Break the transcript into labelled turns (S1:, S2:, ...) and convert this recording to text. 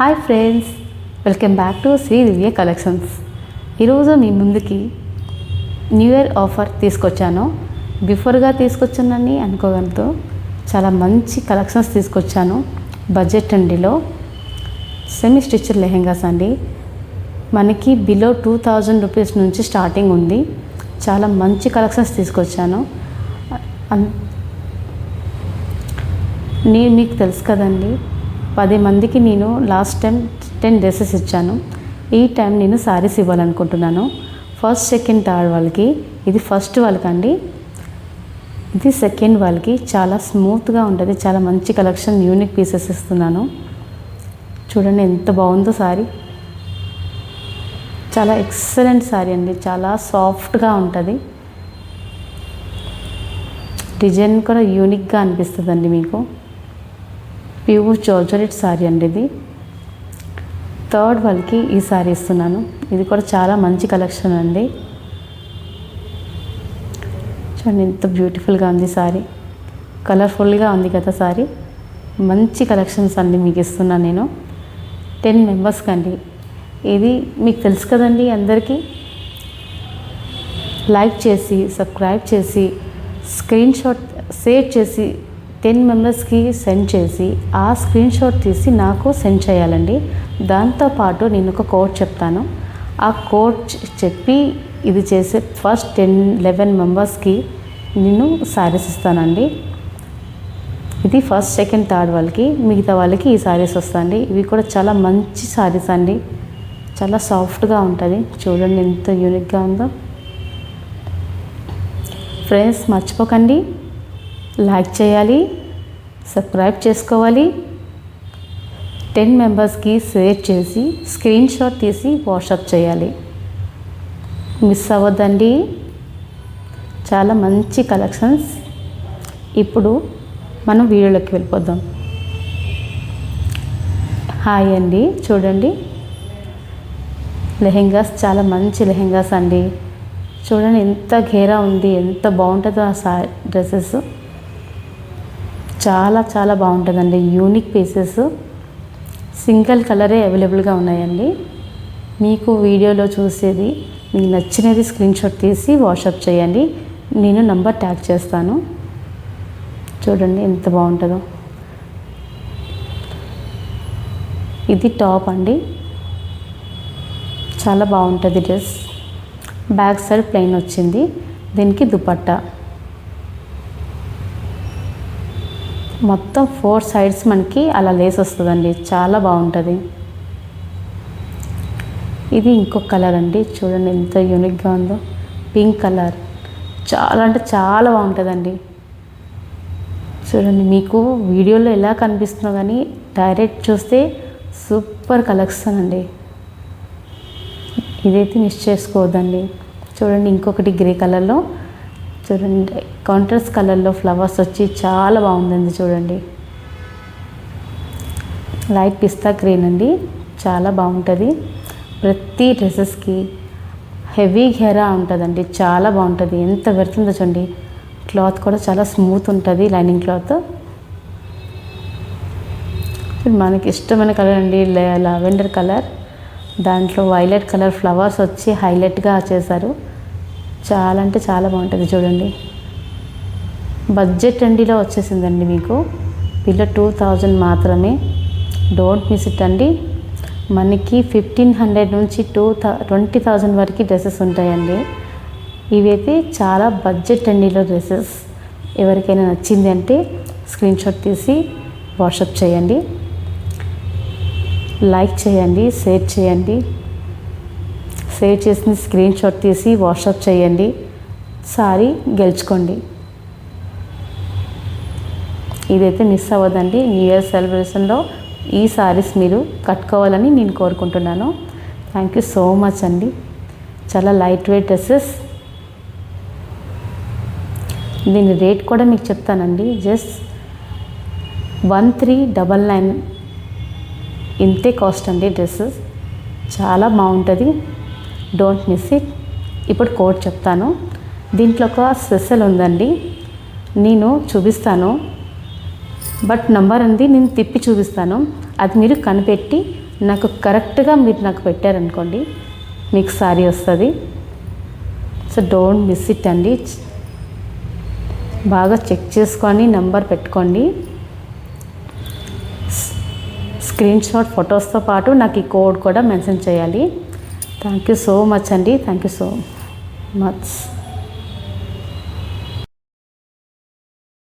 S1: Hi friends, welcome back to Sri Divya collections. ఈరోజు మీ ముందుకి న్యూ ఇయర్ ఆఫర్ తీసుకొచ్చాను. బిఫోర్గా తీసుకొచ్చానని అనుకోగలతో చాలా మంచి కలెక్షన్స్ తీసుకొచ్చాను. బడ్జెట్ అండిలో సెమీ స్టిచ్డ్ లెహెంగాస్ అండి. మనకి బిలో 2000 రూపీస్ నుంచి స్టార్టింగ్ ఉంది. చాలా మంచి కలెక్షన్స్ తీసుకొచ్చాను. నేను మీకు తెలుసు కదండి, 10 మందికి నేను లాస్ట్ టైం 10 డ్రెస్సెస్ ఇచ్చాను. ఈ టైం నేను శారీస్ ఇవ్వాలనుకుంటున్నాను. ఫస్ట్, సెకండ్, థర్డ్ వాళ్ళకి. ఇది ఫస్ట్ వాళ్ళకండి, ఇది సెకండ్ వాళ్ళకి. చాలా స్మూత్గా ఉంటుంది. చాలా మంచి కలెక్షన్, యూనిక్ పీసెస్ ఇస్తున్నాను. చూడండి ఎంత బాగుందో శారీ. చాలా ఎక్సలెంట్ శారీ అండి. చాలా సాఫ్ట్గా ఉంటుంది. డిజైన్ కూడా యూనిక్గా అనిపిస్తుందండి మీకు. ప్యూర్ జార్జెట్ శారీ అండి ఇది. థర్డ్ వాళ్ళకి ఈ శారీ ఇస్తున్నాను. ఇది కూడా చాలా మంచి కలెక్షన్ అండి. చూడండి ఎంత బ్యూటిఫుల్గా ఉంది శారీ. కలర్ఫుల్గా ఉంది కదా శారీ. మంచి కలెక్షన్స్ అండి మీకు ఇస్తున్నాను నేను. 10 మెంబర్స్కి అండి. ఇది మీకు తెలుసు కదండి. అందరికీ లైక్ చేసి, సబ్స్క్రైబ్ చేసి, స్క్రీన్ షాట్ సేవ్ చేసి 10 మెంబర్స్కి సెండ్ చేసి, ఆ స్క్రీన్ షాట్ తీసి నాకు సెండ్ చేయాలండి. దాంతోపాటు నేను ఒక కోడ్ చెప్తాను. ఆ కోడ్ చెప్పి ఇది చేసే ఫస్ట్ 11 మెంబర్స్కి నేను శారీస్ ఇస్తానండి. ఇది ఫస్ట్, సెకండ్, థర్డ్ వాళ్ళకి. మిగతా వాళ్ళకి ఈ శారీస్ వస్తాయండి. ఇవి కూడా చాలా మంచి శారీస్ అండి. చాలా సాఫ్ట్గా ఉంటుంది. చూడండి ఎంత యూనిక్గా ఉందో. ఫ్రెండ్స్, మర్చిపోకండి, లైక్ చేయాలి, సబ్స్క్రైబ్ చేసుకోవాలి. 10 మెంబర్స్కి షేర్ చేసి స్క్రీన్ షాట్ తీసి వాట్సాప్ చేయాలి. మిస్ అవ్వద్దండి. చాలా మంచి కలెక్షన్స్. ఇప్పుడు మనం వీడియోలోకి వెళ్ళిపోదాం. హాయ్ అండి, చూడండి లెహెంగాస్. చాలా మంచి లెహెంగాస్ అండి. చూడండి ఎంత ఘేరా ఉంది, ఎంత బాగుంటుందో ఆ డ్రెస్సెస్. చాలా చాలా బాగుంటుందండి. Unique pieces. సింగిల్ కలరే అవైలబుల్గా ఉన్నాయండి. మీకు వీడియోలో చూసేది మీకు నచ్చినది స్క్రీన్ షాట్ తీసి వాట్సాప్ చేయండి. నేను నంబర్ ట్యాగ్ చేస్తాను. చూడండి ఎంత బాగుంటుందో. ఇది టాప్ అండి. చాలా బాగుంటుంది డ్రెస్. బ్యాక్ సైడ్ ప్లెయిన్ వచ్చింది. దీనికి దుపట్టా. మొత్తం 4 సైడ్స్ మనకి అలా లేస్ వస్తుందండి. చాలా బాగుంటుంది. ఇది ఇంకొక కలర్ అండి. చూడండి ఎంత యూనిక్గా ఉందో. Pink colour. చాలా అంటే చాలా బాగుంటుందండి. చూడండి మీకు వీడియోలో ఎలా కనిపిస్తుందో కానీ డైరెక్ట్ చూస్తే సూపర్ కలెక్షన్ అండి. ఇదైతే మిస్ చేసుకోవద్దండి. చూడండి ఇంకొకటి గ్రే కలర్లో. చూడండి కాంట్రాస్ట్ కలర్లో ఫ్లవర్స్ వచ్చి చాలా బాగుందండి. చూడండి లైట్ పిస్తా గ్రీన్ అండి. చాలా బాగుంటుంది. ప్రతి డ్రెస్సెస్కి హెవీ ఘెరా ఉంటుందండి. చాలా బాగుంటుంది. ఎంత పెడుతుందో చూడండి. క్లాత్ కూడా చాలా స్మూత్ ఉంటుంది. Lining cloth. మనకి ఇష్టమైన కలర్ అండి. Lavender colour. దాంట్లో వైలెట్ కలర్ ఫ్లవర్స్ వచ్చి హైలైట్గా చేశారు. చాలా అంటే చాలా బాగుంటుంది. చూడండి బడ్జెట్ అండిలో వచ్చేసిందండి మీకు. బిలో 2000 మాత్రమే. డోంట్ మిస్ ఇట్ అండి. మనకి 1500 నుంచి 20,000 వరకు డ్రెస్సెస్ ఉంటాయండి. ఇవైతే చాలా బడ్జెట్ అండిలో డ్రెస్సెస్. ఎవరికైనా నచ్చింది అంటే స్క్రీన్ షాట్ తీసి వాట్సాప్ చేయండి. లైక్ చేయండి, షేర్ చేయండి. సేవ్ చేసిన స్క్రీన్ షాట్ తీసి వాట్సాప్ చేయండి. సారీ గెలుచుకోండి. ఇదైతే మిస్ అవ్వదండి. న్యూ ఇయర్ సెలబ్రేషన్లో ఈ సారీస్ మీరు కట్టుకోవాలని నేను కోరుకుంటున్నాను. థ్యాంక్ యూ సో మచ్ అండి. చాలా లైట్ వెయిట్ డ్రెస్సెస్. దీని రేట్ కూడా మీకు చెప్తానండి. జస్ట్ 1399 ఇంతే కాస్ట్ అండి డ్రెస్సెస్. చాలా బాగుంటుంది. Don't miss it. ఇప్పుడు కోడ్ చెప్తాను. దీంట్లో ఒక స్పెషల్ ఉందండి. నేను చూపిస్తాను. బట్ నంబర్ ఉంది, నేను తిప్పి చూపిస్తాను. అది మీరు కనిపెట్టి నాకు కరెక్ట్గా మీరు నాకు పెట్టారనుకోండి, మీకు సారీ వస్తుంది. సో డోంట్ మిస్ ఇట్ అండి. బాగా చెక్ చేసుకొని నెంబర్ పెట్టుకోండి. స్క్రీన్ షాట్ ఫొటోస్తో పాటు నాకు ఈ కోడ్ కూడా మెన్షన్ చేయాలి. థ్యాంక్ యూ సో మచ్ అండి. Thank you so much.